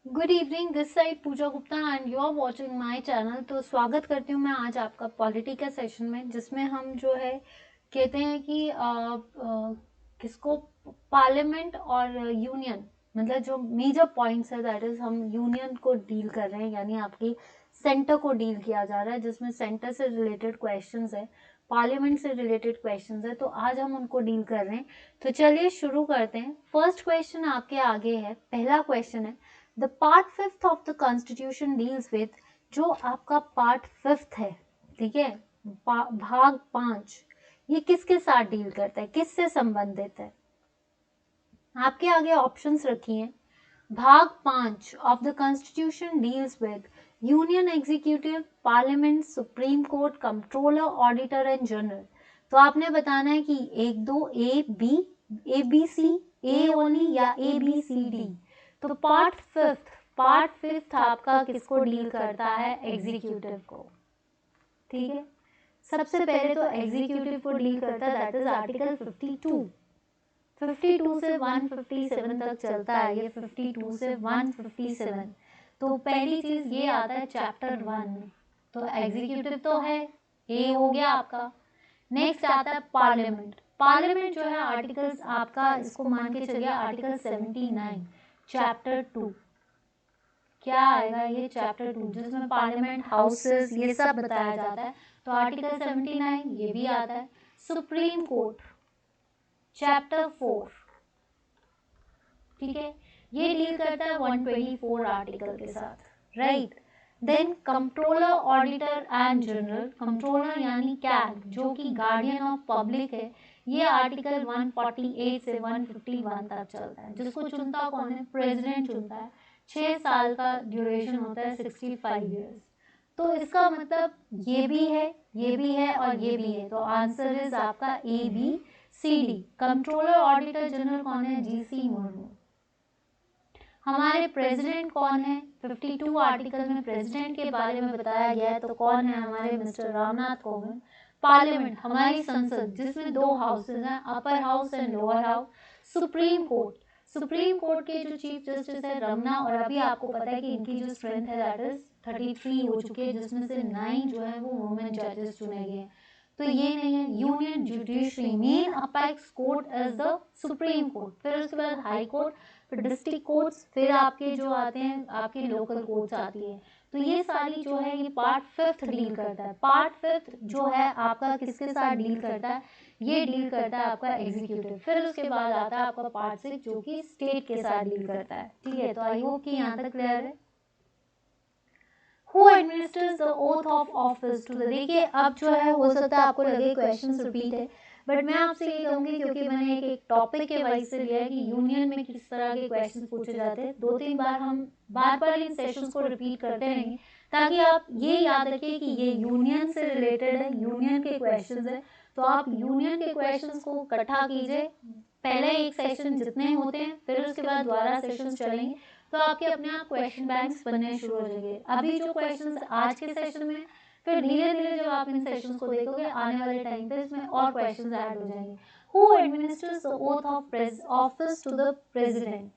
Good evening, this side Pooja Gupta and you are watching my channel. तो स्वागत करती हूँ मैं आज आपका पॉलिटी का सेशन में, जिसमें हम जो है कहते हैं कि किसको पार्लियामेंट और यूनियन, मतलब जो मेजर पॉइंट्स है दैट इज हम यूनियन को डील कर रहे हैं, यानी आपकी सेंटर को डील किया जा रहा है, जिसमें सेंटर से रिलेटेड क्वेश्चंस है, पार्लियामेंट से रिलेटेड क्वेश्चंस है। तो आज हम उनको डील कर रहे हैं। तो चलिए शुरू करते हैं। फर्स्ट क्वेश्चन आपके आगे है। पहला क्वेश्चन है, the part fifth of the constitution deals with, जो आपका पार्ट फिफ्थ है, ठीक है, भाग 5, ये किसके साथ डील करता है, किससे संबंधित है? आपके आगे ऑप्शंस रखी हैं। भाग 5 of the constitution deals with union executive, parliament, supreme court, controller, auditor and general. तो आपने बताना है कि 1 2 ए बी सी, ए ओनली या ए बी सी डी। तो पार्ट फिफ्थ आपका किसको डील करता है? एग्जीक्यूटिव को। ठीक है, सबसे पहले तो एग्जीक्यूटिव को डील करता है, दैट इज आर्टिकल 52 से 157 तक चलता है ये, 52 से 157। तो पहली चीज ये आता है चैप्टर 1 में। तो एग्जीक्यूटिव तो है, ए हो गया आपका। नेक्स्ट आता है पार्लियामेंट। पार्लियामेंट जो है आर्टिकल्स आपका, इसको मान के चलिए आर्टिकल 79 चैप्टर 2। क्या आएगा ये चैप्टर 2, जिसमें पार्लियामेंट हाउसेस ये सब बताया जाता है। तो आर्टिकल 79 ये भी आता है। सुप्रीम कोर्ट चैप्टर 4, ठीक है, ये डील करता है 124 आर्टिकल के साथ, right. Then controller, auditor and general. Controller यानी कैग, जो कि गार्डियन ऑफ पब्लिक है, ये आर्टिकल 148 से 151 तक चलता है। जिसको चुनता कौन है? प्रेसिडेंट चुनता है। 6 साल का ड्यूरेशन होता है, 65 ईयर्स। तो इसका मतलब ये भी है, ये भी है और ये भी है। तो आंसर इज आपका A B C D. Controller, auditor general कौन है? जीसी मुर्मू। हमारे प्रेसिडेंट कौन है? 52 आर्टिकल में प्रेसिडेंट के बारे में बताया गया है। तो कौन है? हमारे मिस्टर रामनाथ कोविंद। पार्लियामेंट हमारी संसद, जिसमें 2 हाउसेज हैं, upper house and lower house. Supreme court, supreme court के जो चीफ जस्टिस है रमना, और अभी आपको पता है कि इनकी जो स्ट्रेंथ है दैट इज 33 हो चुकी है, जिसमें से 9 जो है वो वुमेन जजेस चुने गए हैं। तो ये नहीं है। Union judiciary main apex court as the supreme court, फिर उसके बाद हाई कोर्ट, फिर डिस्ट्रिक्ट कोर्ट्स, फिर आपके जो आते हैं आपके लोकल कोर्ट्स आती है। तो ये सारी जो है ये पार्ट फिफ्थ डील करता है। पार्ट फिफ्थ जो है आपका किसके साथ डील करता है? ये डील करता है आपका एग्जीक्यूटिव। फिर उसके बाद आता है आपका पार्ट 6 जो कि स्टेट के साथ डील करता है। ठीक है, तो आई होप कि यहाँ तक क्लियर है। Who administers the oath of office to the, देखिए अब जो है हो सकता है आपको लगे क्वेश्चंस रिपीट है, बट मैं आपसे ये कहूंगी, क्योंकि मैंने एक टॉपिक के वाइज से लिया है कि यूनियन में किस तरह के क्वेश्चंस पूछे जाते हैं। 2-3 बार हम बार बार इन सेशंस को रिपीट करते रहेंगे, ताकि आप ये याद रखिए कि ये यूनियन से रिलेटेड है, यूनियन के क्वेश्चंस है। तो आप यूनियन के क्वेश्चंस को इकट्ठा कीजिए, पहले एक सेशन जितने होते हैं, फिर उसके बाद दोबारा सेशन चलेंगे, तो आपके अपने आप क्वेश्चन बैंक्स बनने शुरू हो जाएंगे। अभी जो क्वेश्चंस आज के सेशन में, फिर धीरे धीरे जब आप इन सेशंस को देखोगे आने वाले टाइम पे, इसमें और क्वेश्चंस ऐड हो जाएंगे। Who administers the oath of office to the president?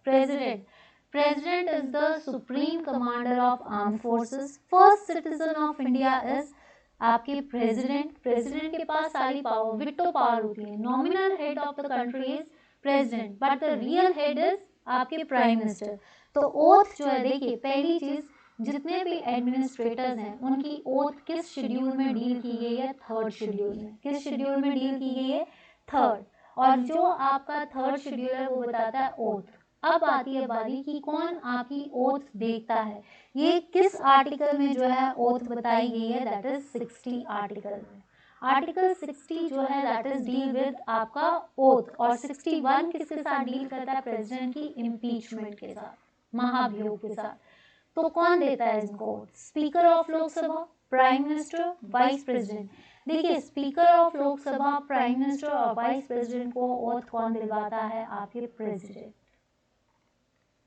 President is the supreme commander of arm forces. First citizen of India is आपके प्रेसिडेंट। प्रेसिडेंट के पास सारी पावर, विटो पावर होती है। Nominal head of the country is president, but the real head is आपके prime minister. तो oath जो है, देखिए पहली चीज, जितने भी एडमिनिस्ट्रेटर्स हैं उनकी ओथ किस शेड्यूल में डील की गई है? थर्ड शेड्यूल में। किस शेड्यूल में डील की गई है? थर्ड। और जो आपका थर्ड शेड्यूल है वो बताता है ओथ। अब आती है बारी कि कौन आपकी ओथ देखता है। ये किस आर्टिकल में जो है ओथ बताई गई है? दैट इज 60 आर्टिकल में। आर्टिकल 60 जो है दैट इज डील विद आपका ओथ, और 61 किसके साथ डील करता है? प्रेसिडेंट की इम्पीचमेंट के साथ, महाभियोग के साथ। तो कौन देता है इनको? Speaker of Lok Sabha, prime minister, vice president. देखिए speaker of Lok Sabha, prime minister और वाइस प्रेसिडेंट को ओथ कौन दिलवाता है? आपके प्रेसिडेंट।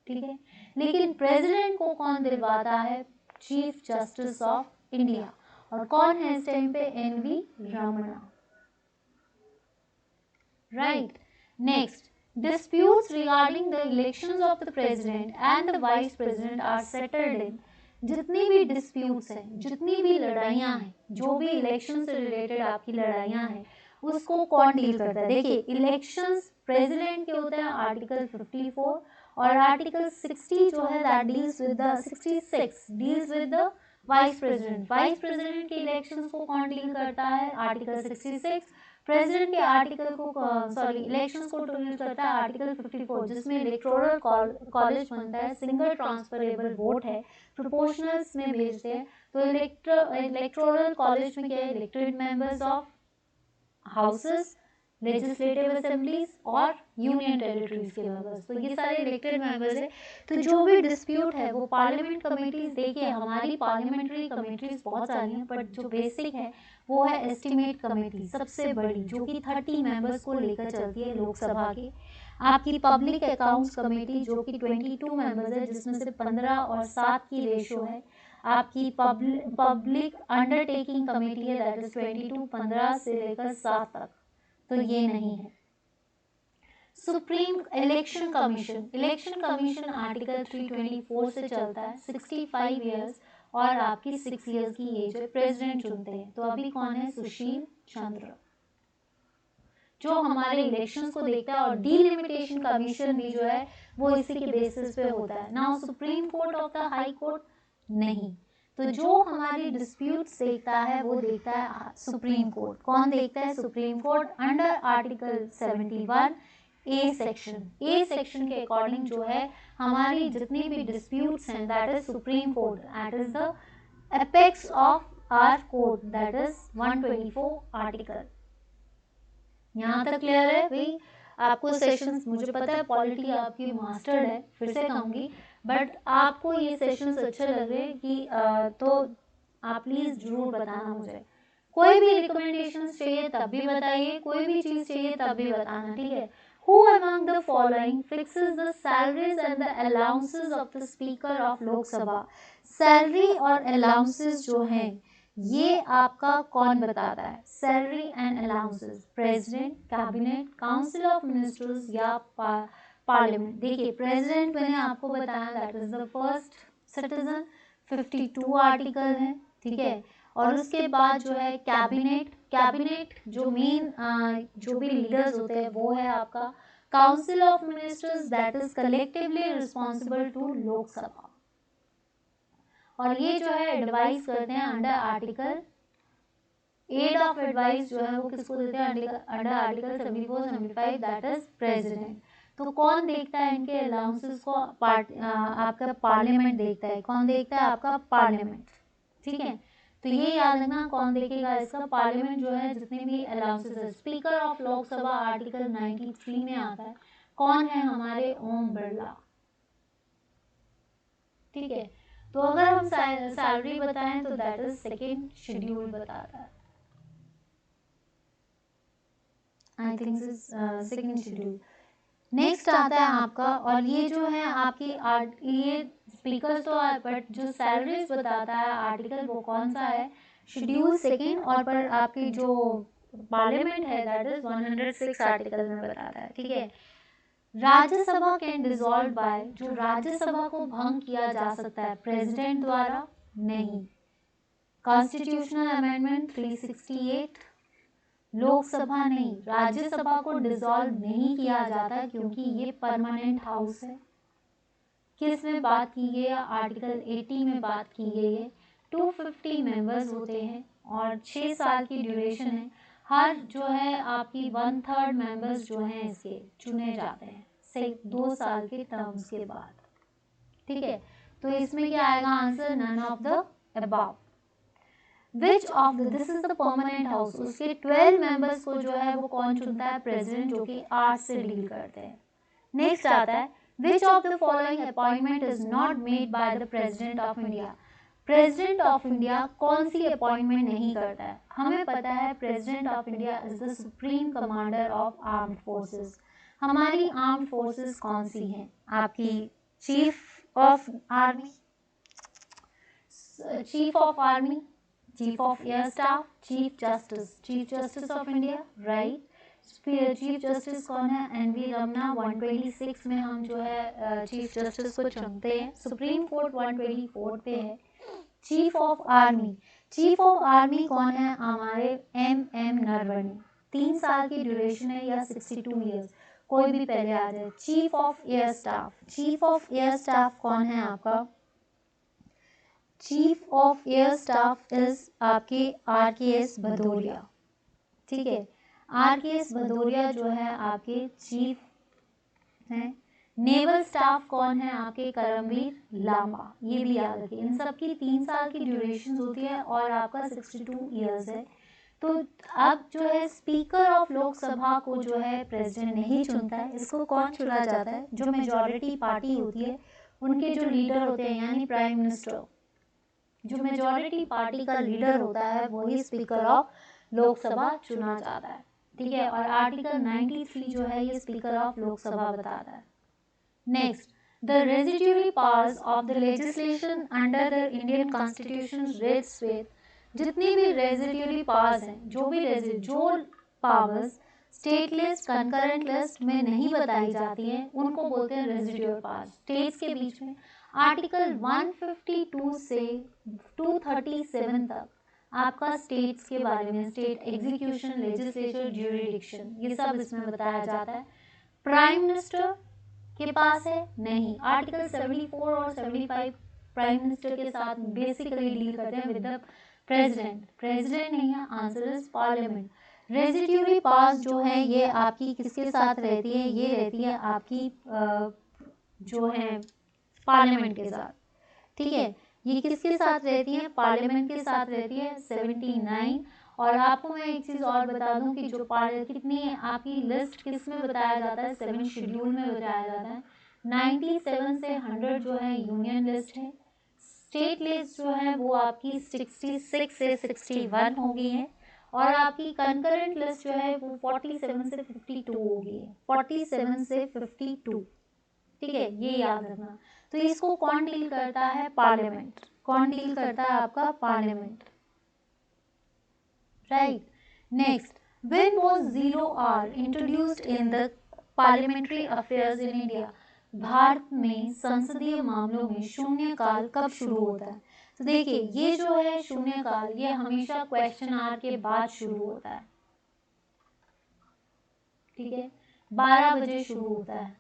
ठीक है, लेकिन प्रेसिडेंट को कौन दिलवाता है? Chief justice of India. और कौन है इस टाइम पे? N V Ramana, right. Next, Disputes regarding the elections of the president and the vice president are settled in. जितनी भी disputes हैं, जितनी भी लड़ाइयाँ हैं, जो भी इलेक्शन से रिलेटेड आपकी लड़ाइयाँ हैं, उसको कौन डील करता है? देखिए, इलेक्शंस प्रेसिडेंट के होते हैं आर्टिकल 54 और आर्टिकल 60 जो है that deals with the 66 deals with the vice president. Vice president के इलेक्शंस को कौन डील करता है? आर्टिकल 66। प्रेसिडेंट के आर्टिकल को इलेक्शंस को डील करता है आर्टिकल 54, जिसमें इलेक्टोरल कॉलेज बनता है, सिंगल ट्रांसफरेबल वोट है, प्रोपोर्शनल्स में भेजते हैं। तो इलेक्टोरल कॉलेज में क्या है? Elected members of houses, legislative assemblies और यूनियन टेरिटरीज के मेंबर्स, तो ये सारे इलेक्टेड मेंबर्स है। तो जो भी डिस्प्यूट है वो पार्लियामेंट कमेटीज, देखिए हमारी पार्लियामेंट्री कमेटीज बहुत सारी हैं, बट जो बेसिक है वो है एस्टिमेट कमेटी, सबसे बड़ी, जो कि 30 मेंबर्स को लेकर चलती है लोकसभा के। आपकी पब्लिक अकाउंट्स कमेटी जो कि 22 मेंबर्स है, जिसमें से 15 और 7 की रेशो है। आपकी पब्लिक अंडरटेकिंग कमेटी है दैट इज 22, 15 से लेकर 7 तक, तो ये नहीं है। सुप्रीम इलेक्शन कमीशन आर्टिकल 324 से चलता है, 65 ईयर्स और आपकी 6 ईयर्स की एज है, प्रेसिडेंट चुनते हैं। तो अभी कौन है? सुशील चंद्र, जो हमारे इलेक्शंस को देखता है। और डीलिमिटेशन कमीशन भी जो है वो इसी के बेसिस पे होता है। Now supreme court of the high court नहीं, तो जो हमारी डिस्प्यूट्स देखता है वो देखता है सुप्रीम कोर्ट। कौन देखता है? Supreme court under article 71 A section के अकॉर्डिंग जो है हमारी जितनी भी डिस्प्यूट्स हैं that is supreme court, that is the apex of our court, that is 124 article. यहाँ तक क्लियर है भाई? आपको सेशंस, मुझे पता है पॉलिटी आपकी मास्टर्ड है, फिर से कहूँगी, बट आपको ये सेशंस अच्छे लग रहे हैं कि तो आप प्लीज़ जरूर बताना मुझे। कोई भी रिकमेंडेशंस चाहिए तब भी बताइए, कोई भी चीज़ चाहिए तब भी बताना, ठीक है? Who among the following fixes the salaries and the allowances of the Speaker of Lok Sabha? Salary और अलाउंसेस जो हैं ये आपका कौन बताता है? Salary and allowances, president, cabinet, council of ministers या पार्लियामेंट। देखिए प्रेसिडेंट मैंने आपको बताया that is the first citizen, 52 article है, ठीक है। और उसके बाद जो है कैबिनेट जो मेन जो भी लीडर्स होते हैं वो है आपका council of ministers that is collectively responsible to Lok Sabha. और ये जो है एडवाइस करते हैं under article, aid of advice जो है वो किसको देते हैं? Under article 74, 75 that is president. तो कौन देखता है इनके अलाउंसेस को? आपका पार्लियामेंट देखता है। कौन देखता है? आपका पार्लियामेंट, ठीक है। तो ये याद रखना कौन देखेगा इसका? पार्लियामेंट जो है जितने भी अलाउंसेस है। स्पीकर ऑफ लोकसभा आर्टिकल 93 में आता है। कौन है? हमारे ओम बिरला, ठीक है। तो अगर हम सैलरी बताएं तो दैट इज सेकेंड शेड्यूल बताता है, I think second schedule. Next आता है आपका, और ये जो है आपकी ये स्पीकर्स तो है, बट जो सैलरीज बताता है आर्टिकल वो कौन सा है? Schedule second. और पर आपकी जो पार्लियामेंट है दैट इज 106 आर्टिकल में बताता है, ठीक है। राज्यसभा कैन डिसॉल्व बाय, जो राज्यसभा को भंग किया जा सकता है प्रेसिडेंट द्वारा नहीं। कॉन्स्टिट्यूशनल अमेंडमेंट 368, लोकसभा नहीं, राज्यसभा को डिसॉल्व नहीं किया जाता क्योंकि ये परमानेंट हाउस है। किस में बात की गई है? आर्टिकल 80 में बात की गई है। 250 मेंबर्स होते हैं और 6 साल की ड्यूरेशन है। हर जो है आपकी 1/3 मेंबर्स जो हैं इसके चुने जाते हैं से 2 साल के टर्म्स के बाद, ठीक है। तो इसमें क्या आएगा answer? None of the above. Which of the, this is the permanent house, उसके 12 मेंबर्स को जो है वो कौन चुनता है? प्रेसिडेंट, जो कि आर्ट्स से डील करते हैं। नेक्स्ट आता है विच of the following appointment is not made by the president of India. President of India कौन सी अपॉइंटमेंट नहीं करता है? हमें पता है president of India is the supreme commander of armed forces. हमारी आर्म्ड फोर्सेस कौन सी हैं? आपकी chief of army, chief of army, chief of air staff, chief justice of India, right. Chief justice कौन है? एनवी रमना। 126 में हम जो है चीफ जस्टिस को चुनते हैं। सुप्रीम कोर्ट 124 पे है। Chief of army, chief of army कौन है? हमारे एम नरवणे। 3 साल की ड्यूरेशन है या 62 ईयर्स, कोई भी पहले आ जाए। Chief of air staff, chief of air staff कौन है आपका? Chief of air staff is आपके RKS भदौरिया। ठीक है, RKS भदौरिया जो है आपके चीफ हैं। नेवल स्टाफ कौन है आपके? करमवीर लांबा। ये भी याद रखिए, इन सब की 3 साल की ड्यूरेशन होती है और आपका 62 ईयर्स है। तो अब जो है स्पीकर ऑफ लोकसभा को जो है प्रेसिडेंट नहीं चुनता है, इसको कौन चुना जाता है? जो मेजॉरिटी पार्टी होती है उनके जो लीडर होते हैं, यानी प्राइम मिनिस्टर। जो मेजॉरिटी पार्टी का लीडर होता है वही स्पीकर ऑफ लोकसभा चुना जाता है। ठीक है, और आर्टिकल 93 जो है ये स्पीकर ऑफ लोकसभा बताता है। Next, the residuary powers of the legislation under the Indian constitution rest with, जितनी भी रेजिड्यूरी पावर्स हैं, जो powers state list concurrent list में नहीं बताई जाती हैं उनको बोलते हैं रेजिड्यूरी पावर्स। स्टेट्स के बीच में आर्टिकल 152 से 237 तक आपका स्टेट्स के बारे में, स्टेट एग्जीक्यूशन, लेजिस्लेचर, ज्यूरिडिक्शन, ये सब इसमें बताया जाता है। प्राइम मिनिस्टर के पास है नहीं। आर्टिकल 74 और 75 प्राइम मिनिस्टर के साथ बेसिकली डील करते हैं विद द प्रेसिडेंट। प्रेसिडेंट नहीं है, answer is parliament. Residuary powers जो है ये आपकी किसके साथ रहती है? ये रहती है आपकी जो है पार्लियामेंट के साथ। ठीक है, ये किसके साथ रहती है? पार्लियामेंट के साथ रहती है। 79। और आपको मैं एक चीज़ और बता दूं कि जो कितनी आपकी लिस्ट किस में बताया जाता है? 7 शेड्यूल में बताया जाता है। 97 से 100 जो है यूनियन लिस्ट है। स्टेट लिस्ट जो है वो आपकी 66 से 61 हो गई है। और आपकी कंकरेंट लिस्ट जो है वो 47 से 52 हो गई है। 47 से 52। ठीक है, ये याद रखना। तो इसको कौन डील करता है? पार्लियामेंट। कौन डील करता है आपका? Parliament, right. Next, when was 0 hour introduced in the parliamentary affairs in India? Bharat में संसदीय मामलों में शून्यकाल कब शुरू होता है? तो देखिए, ये जो है शून्यकाल ये हमेशा क्वेश्चन आवर के बाद शुरू होता है। ठीक है, 12 बजे शुरू होता है।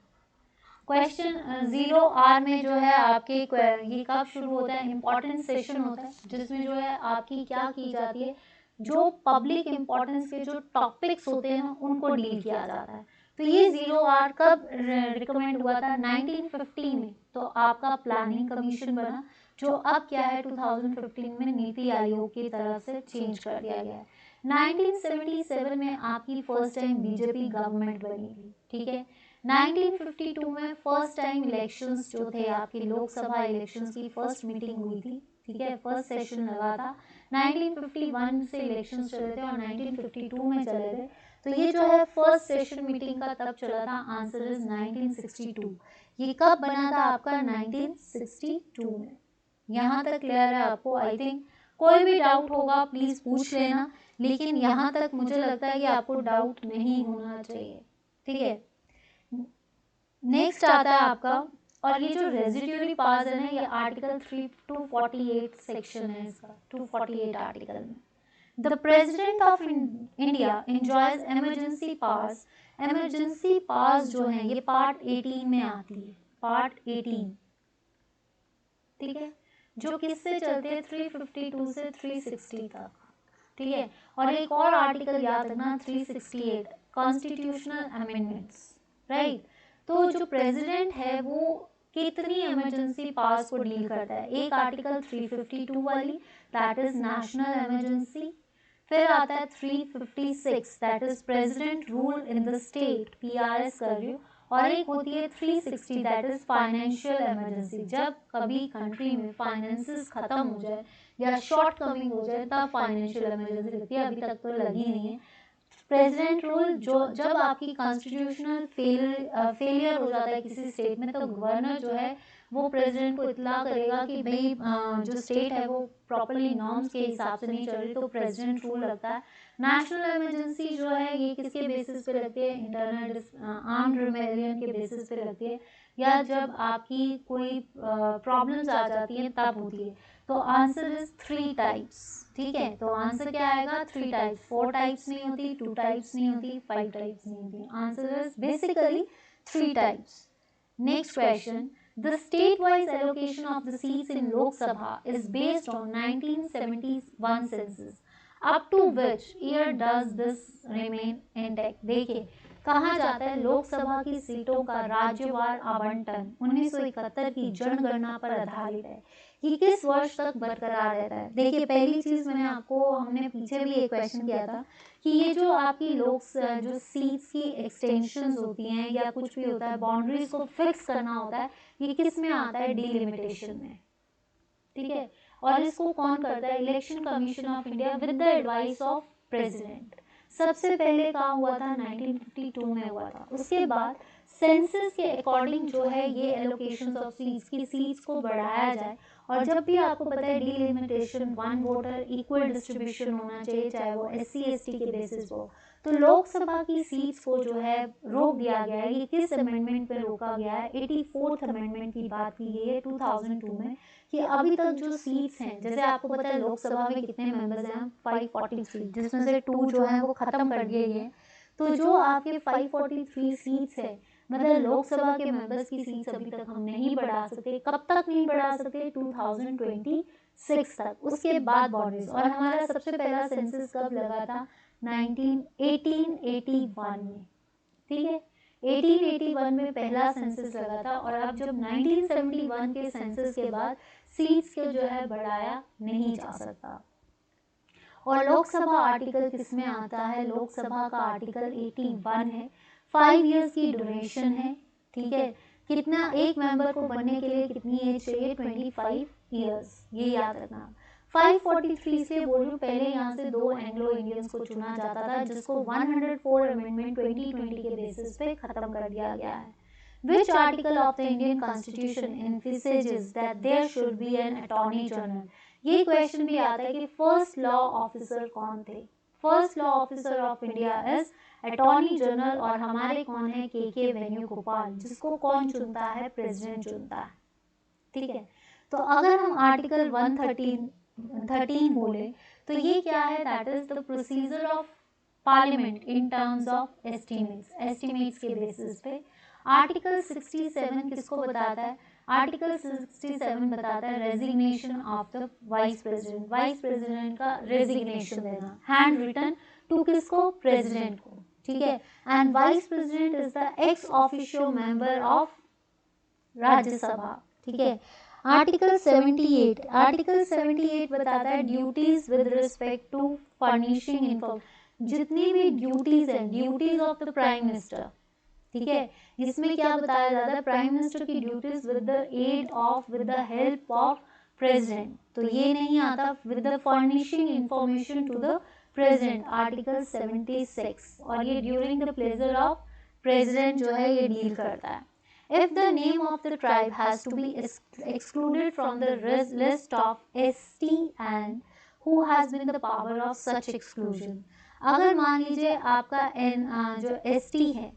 क्वेश्चन 0 आवर में जो है आपके ये कब शुरू होता है? इंपॉर्टेंट सेशन होता है जिसमें जो है आपकी क्या की जाती है? जो पब्लिक इंपॉर्टेंस के जो टॉपिक्स होते हैं ना उनको डील किया जाता है। तो ये 0 आवर कब रिकमेंड हुआ था? 1950 में। तो आपका प्लानिंग कमीशन बना, जो अब क्या है 2015 में नीति आयोग की तरफ से चेंज कर दिया गया है। 1977 में आपकी फर्स्ट टाइम बीजेपी गवर्नमेंट बनी थी। ठीक है, 1952 में फर्स्ट टाइम इलेक्शंस जो थे आपकी लोकसभा इलेक्शंस की फर्स्ट मीटिंग हुई थी। ठीक है, फर्स्ट सेशन लगा था। 1951 से इलेक्शंस चले थे और 1952 में चले थे। तो ये जो है फर्स्ट सेशन मीटिंग का तब चला था। Answer is 1962। ये कब बना था आपका? 1962 में। यहाँ तक क्लियर है आपको? आई थिंक कोई भी डाउट होगा प्लीज पूछ लेना, लेकिन यहाँ तक मुझे लगता है कि आपको डाउट नहीं होना चाहिए। ठीक है, नेक्स्ट आता है आपका, और ये जो रेजिड्यूरी पावर्स है ना ये आर्टिकल 248 सेक्शन है इसका, 248 आर्टिकल में। The president of India enjoys emergency powers. Emergency powers जो है ये पार्ट 18 में आती है, पार्ट 18। ठीक है, जो किससे चलते हैं? 352 से 360 तक। ठीक है, और एक और आर्टिकल याद रखना 368 कॉन्स्टिट्यूशनल अमेंडमेंट्स, राइट। तो जो प्रेसिडेंट है वो कितनी इमरजेंसी पावर्स को डील करता है? एक आर्टिकल 352 वाली, दैट इज नेशनल इमरजेंसी। फिर आता है 356, that is president rule in the state, PRS कर रही हूँ। और एक होती है 360, दैट इज फाइनेंशियल इमरजेंसी। जब कभी कंट्री में फाइनेंसेस खत्म हो जाए या शॉर्ट कमिंग हो जाए तब फाइनेंशियल इमरजेंसी लगती है। अभी तक तो लगी नहीं है। प्रेसिडेंट रूल, जो जब आपकी कॉन्स्टिट्यूशनल फेलियर हो जाता है किसी स्टेट में तो गवर्नर जो है वो प्रेसिडेंट को इतला करेगा कि भाई जो स्टेट है वो प्रॉपरली नॉर्म्स के हिसाब से नहीं चल रही, तो प्रेसिडेंट रूल लगता है। नेशनल इमरजेंसी जो है ये किसके बेसिस पे लगती है, इंटरनल आर्म्ड रिबेलियन के बेसिस पे लगती है, या जब आपकी कोई प्रॉब्लम्स आ जाती हैं तब होती है। तो आंसर इज 3 टाइप्स, ठीक है। तो आंसर क्या आएगा, 3 टाइप्स। 4 टाइप्स नहीं होती, 2 टाइप्स नहीं होती, 5 टाइप्स नहीं होती। Answer is basically 3 types. Next question. The state-wise allocation of the seats in Lok Sabha is based on 1971 census. Up to which year does this remain intact? देखिए कहा जाता है लोकसभा की सीटों का राज्यवार आवंटन 1971 की जनगणना पर आधारित है। ये किस वर्ष तक बरकरार रहता है? देखिए पहली चीज हमने पीछे भी एक क्वेश्चन किया था कि ये जो आपकी जो सीट्स की एक्सटेंशंस होती हैं या कुछ भी होता है, बाउंड्रीज को फिक्स करना होता है, ये किस में आता है, डिलिमिटेशन में, ठीक है। और इसको कौन करता है, election commission of India with the advice of president. सबसे पहले कहाँ हुआ था, 1952 में हुआ था। उसके बाद सेंसस के अकॉर्डिंग जो है ये एलोकेशन ऑफ सीट्स की सीट्स को बढ़ाया जाए। और जब भी आपको पता है डिलिमिटेशन, 1 वोटर इक्वल डिस्ट्रीब्यूशन होना चाहिए, चाहे वो SC ST के बेसिस हो। तो लोकसभा की सीट्स को जो है रोक दिया गया है। ये किस अमेंडमेंट पे रोका गया है, 84th अमेंडमेंट की बात की गई है 2002 में, कि अभी तक जो सीट्स हैं, जैसे आपको पता है लोकसभा में कितने मेंबर्स हैं, 543, जिसमें से 2 जो है वो खत्म कर दिए गए। तो जो आपके 543 सीट्स है, मतलब लोकसभा के मेंबर्स की सीट्स अभी तक हम नहीं बढ़ा सकते। कब तक नहीं बढ़ा सकते, 2026 तक। उसके बाद बाउंड्रीज। और हमारा सबसे पहला सेंसस कब लगा था, 1881 में, ठीक है। 1881 में पहला सेंसस लगा था। और अब जब 1971 के सेंसस के बाद सीट्स को जो है बढ़ाया नहीं जा सकता। और लोकसभा आर्टिकल किस में आता है, लोकसभा का आर्टिकल 81 है। 5 इयर्स की ड्यूरेशन है, ठीक है। कितना एक मेंबर को बनने के लिए कितनी एज चाहिए, 25 इयर्स, ये याद रखना। 543 इसलिए बोल रही हूँ, पहले यहाँ से 2 एंग्लो इंडियंस को चुना जाता था, जिसको 104 अमेंडमेंट 2020 के बेसिस पे खत्म कर दिया गया है। Which article of the Indian Constitution envisages that there should be an Attorney General? ये क्वेश्चन भी आता है कि फर्स्ट लॉ ऑफिसर कौन थे। First law officer of India is attorney general. और हमारे कौन है, के वेणुगोपाल, जिसको कौन चुनता है, प्रेसिडेंट चुनता है, ठीक है। तो अगर हम आर्टिकल 113 बोले तो ये क्या है, that is the procedure of parliament in terms of estimates के बेसिस पे। आर्टिकल 67 किसको बताता है, आर्टिकल 67 बताता है resignation of the vice president. Vice president का रेजिग्नेशन देना, हैंड रिटन टू किसको, प्रेसिडेंट को, ठीक है। And vice president is the ex officio member of Rajya Sabha, ठीक है। आर्टिकल 78 बताता है duties with respect to furnishing information. जितनी भी ड्यूटीज हैं, duties of the prime minister, ठीक है। इसमें क्या बताया जाता है, प्राइम मिनिस्टर की duties with the help of president. तो ये नहीं आता, with the furnishing information to the president, article 76। और ये during the pleasure of president जो है ये डील करता है। If the name of the tribe has to be excluded from the list of ST and who has been the power of such exclusion? अगर मान लीजिए आपका जो ST है,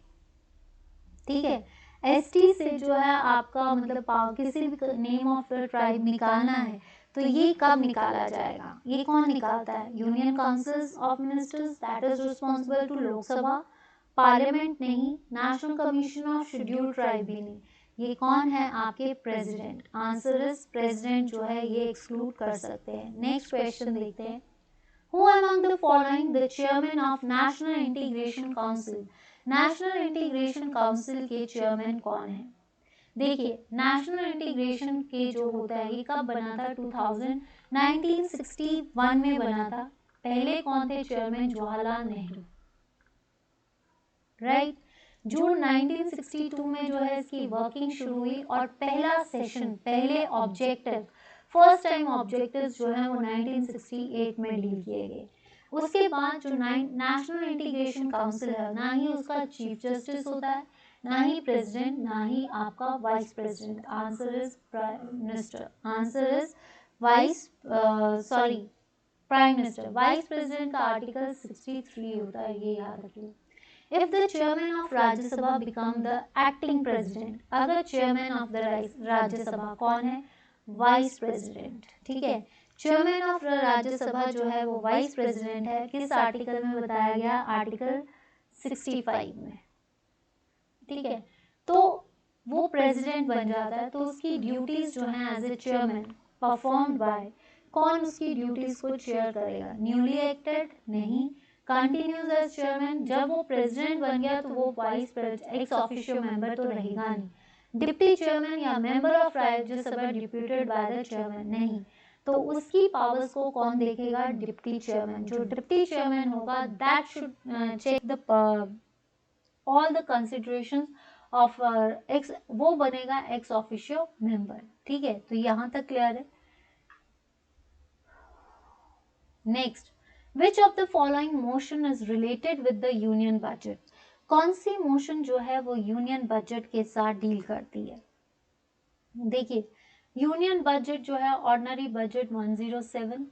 ठीक है, ST से जो है आपका मतलब किसी भी नेम ऑफ द ट्राइब निकालना है, तो ये कब निकाला जाएगा, ये कौन निकालता है, union council of ministers, that is responsible to Lok Sabha. Parliament नहीं, national commission of scheduled tribe भी नहीं, ये कौन है, आपके प्रेसिडेंट। आंसर इज प्रेसिडेंट जो है ये एक्सक्लूड कर सकते हैं। नेक्स्ट क्वेश्चन देखते हैं, who among the following the chairman of national integration council. National integration council के चेयरमैन कौन है। देखिए नेशनल इंटीग्रेशन के जो होता है ये कब बना था, 1961 में बना था। पहले कौन थे चेयरमैन, जवाहरलाल नेहरू, राइट। जून 1962 में जो है इसकी वर्किंग शुरू हुई और पहला सेशन, पहले ऑब्जेक्टिव, फर्स्ट टाइम ऑब्जेक्टिव्स जो है वो 1968 में डील किए गए। उसके बाद जो नेशनल इंटीग्रेशन काउंसिल है, ना ही उसका चीफ जस्टिस होता है, ना ही प्रेसिडेंट, ना ही आपका vice president. Answer is prime minister. Answer is prime minister. Vice president का आर्टिकल 63 होता है, ये याद रखिए। If the chairman of Rajya Sabha become the acting president, अगर chairman of the राज्य सभा कौन है? Vice president. ठीक है, चेयरमैन ऑफ राज्य सभा जो है वो वाइस प्रेसिडेंट है। किस आर्टिकल में बताया गया? आर्टिकल 65 में। ठीक है, तो वो प्रेसिडेंट बन जाता है, तो उसकी ड्यूटीज जो है as a chairman performed by, कौन उसकी ड्यूटीज को चेयर करेगा? Newly acted? नहीं। Continues as chairman? जब वो प्रेसिडेंट बन गया तो वो वाइस एक्स ऑफिशियो मेंबर तो रहेगा नहीं। डिप्टी चेयरमैन या member of Rajya Sabha deputed by the chairman? नहीं। तो उसकी पावर्स को कौन देखेगा? Deputy chairman. जो डिप्टी चेयरमैन होगा that should check the all the considerations of X, वो बनेगा एक्स ऑफिशियो मेंबर। ठीक है, तो यहां तक क्लियर है। Next, which of the following motion is related with the union budget? कौन सी मोशन जो है वो यूनियन बजट के साथ डील करती है? देखिए, यूनियन बजट जो है ऑर्डिनरी बजट 107,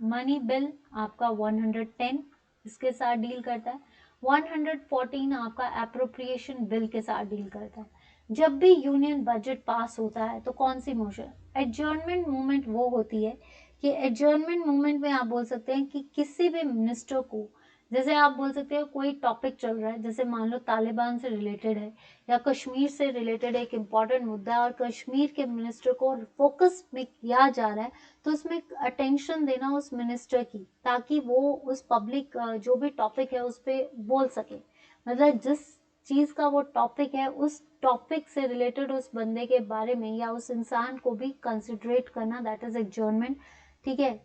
मनी बिल आपका 110 इसके साथ डील करता है। 114 आपका अप्रोप्रिएशन बिल के साथ डील करता है। जब भी यूनियन बजट पास होता है तो कौन सी मोशन? एडजर्नमेंट मूवमेंट वो होती है कि एडजर्नमेंट मूवमेंट में आप बोल सकते हैं कि किसी भी मिनिस्टर को, जैसे आप बोल सकते हो कोई टॉपिक चल रहा है, जैसे मान लो तालिबान से रिलेटेड है या कश्मीर से रिलेटेड एक इम्पॉर्टेंट मुद्दा है और कश्मीर के मिनिस्टर को फोकस में किया जा रहा है, तो उसमें अटेंशन देना उस मिनिस्टर की, ताकि वो उस पब्लिक जो भी टॉपिक है उस पर बोल सके। मतलब जिस चीज का वो टॉपिक है उस टॉपिक से रिलेटेड उस बंदे के बारे में या उस इंसान को भी कंसिडरेट करना, दैट इज एडजर्नमेंट। ठीक है।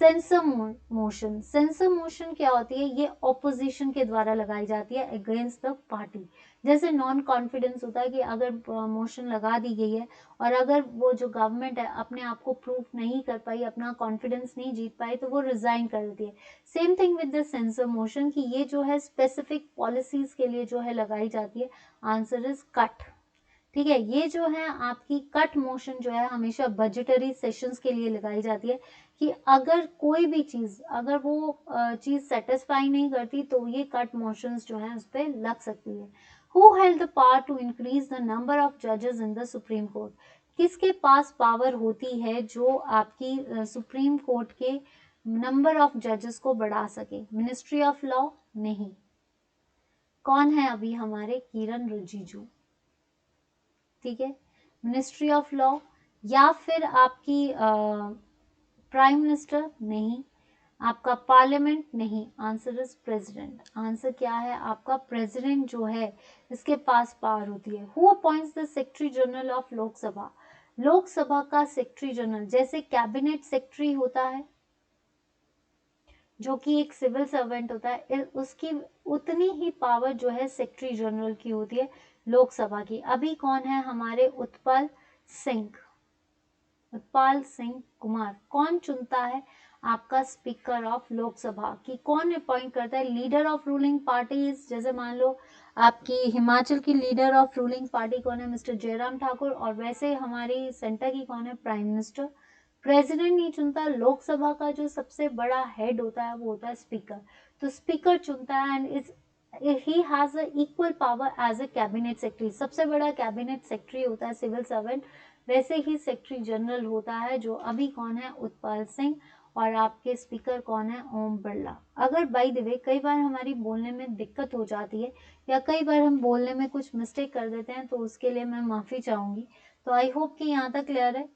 सेंसर मोशन, सेंसर मोशन क्या होती है? ये ऑपोजिशन के द्वारा लगाई जाती है अगेंस्ट द पार्टी। जैसे नॉन कॉन्फिडेंस होता है कि अगर मोशन लगा दी गई है और अगर वो जो गवर्नमेंट है अपने आप को प्रूफ नहीं कर पाई, अपना कॉन्फिडेंस नहीं जीत पाई, तो वो रिजाइन कर देती है। Same thing with the censure motion कि ये जो है स्पेसिफिक पॉलिसीज के लिए जो है लगाई जाती है। Answer is cut. ठीक है, ये जो है आपकी कट मोशन जो है हमेशा बजटरी सेशंस के लिए लगाई जाती है कि अगर कोई भी चीज, अगर वो चीज सेटिस्फाई नहीं करती तो ये कट मोशंस जो है उस पर लग सकती है। Who held the power to increase the number of जजेस इन द सुप्रीम कोर्ट? किसके पास पावर होती है जो आपकी सुप्रीम कोर्ट के नंबर ऑफ जजेस को बढ़ा सके? Ministry of law? नहीं। कौन है अभी हमारे? किरण रिजिजू। ठीक है, मिनिस्ट्री ऑफ लॉ या फिर आपकी प्राइम मिनिस्टर? नहीं। आपका पार्लियामेंट? नहीं। Answer is president. आंसर क्या है आपका? प्रेसिडेंट जो है इसके पास पावर होती है। Who appoints the secretary general of Lok Sabha? Lok Sabha का सेक्रेटरी जनरल, जैसे कैबिनेट सेक्रेटरी होता है जो कि एक सिविल सर्वेंट होता है, उसकी उतनी ही पावर जो है सेक्रेटरी जनरल की होती है लोकसभा की। अभी कौन है हमारे? उत्पल सिंह, उत्पल सिंह कुमार। कौन चुनता है? आपका स्पीकर ऑफ लोकसभा की कौन अपॉइंट करता है? लीडर ऑफ रूलिंग पार्टीज, जैसे मान लो आपकी हिमाचल की लीडर ऑफ रूलिंग पार्टी कौन है? मिस्टर जयराम ठाकुर। और वैसे हमारी सेंटर की कौन है? Prime minister. प्रेसिडेंट नहीं चुनता, लोकसभा का जो सबसे बड़ा हेड होता है वो होता है स्पीकर। तो स्पीकर चुनता है and is he has a equal power as a cabinet secretary. सबसे बड़ा कैबिनेट सेक्रेटरी होता है सिविल सर्वेंट, वैसे ही सेक्रेटरी जनरल होता है जो अभी कौन है? उत्पल सिंह। और आपके स्पीकर कौन है? ओम बिरला। अगर बाय द वे कई बार हमारी बोलने में दिक्कत हो जाती है या कई बार हम बोलने में कुछ मिस्टेक कर देते हैं तो उसके लिए मैं माफी चाहूंगी। तो आई होप कि यहाँ तक क्लियर है।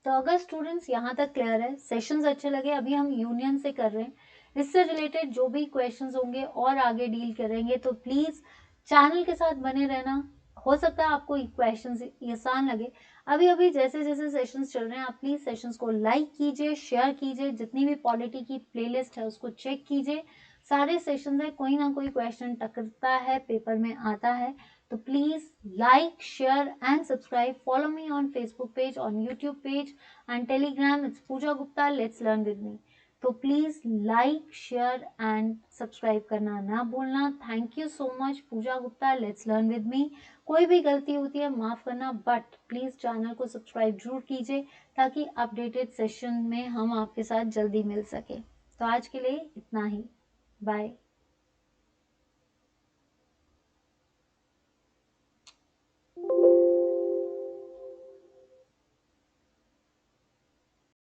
तो अगर स्टूडेंट्स यहाँ तक क्लियर है, सेशंस अच्छे लगे, अभी हम यूनियन से कर रहे हैं, इससे रिलेटेड जो भी क्वेश्चंस होंगे और आगे डील करेंगे, तो प्लीज चैनल के साथ बने रहना। हो सकता है आपको क्वेश्चंस आसान लगे। अभी अभी जैसे जैसे सेशंस चल रहे हैं आप प्लीज सेशंस को लाइक कीजिए, शेयर कीजिए, जितनी भी पॉलिटी की प्लेलिस्ट है उसको चेक कीजिए। सारे सेशंस है, कोई ना कोई क्वेश्चन टकरता है, पेपर में आता है। तो please like, share and subscribe. Follow me on Facebook page, on YouTube page and Telegram. It's Pooja Gupta. Let's learn with me. तो please like, share and subscribe करना ना भूलना। Thank you so much. Pooja Gupta, let's learn with me. कोई भी गलती होती है माफ़ करना, बट प्लीज़ चैनल को सब्सक्राइब जरूर कीजिए ताकि अपडेटेड सेशन में हम आपके साथ जल्दी मिल सके। तो आज के लिए इतना ही, बाय।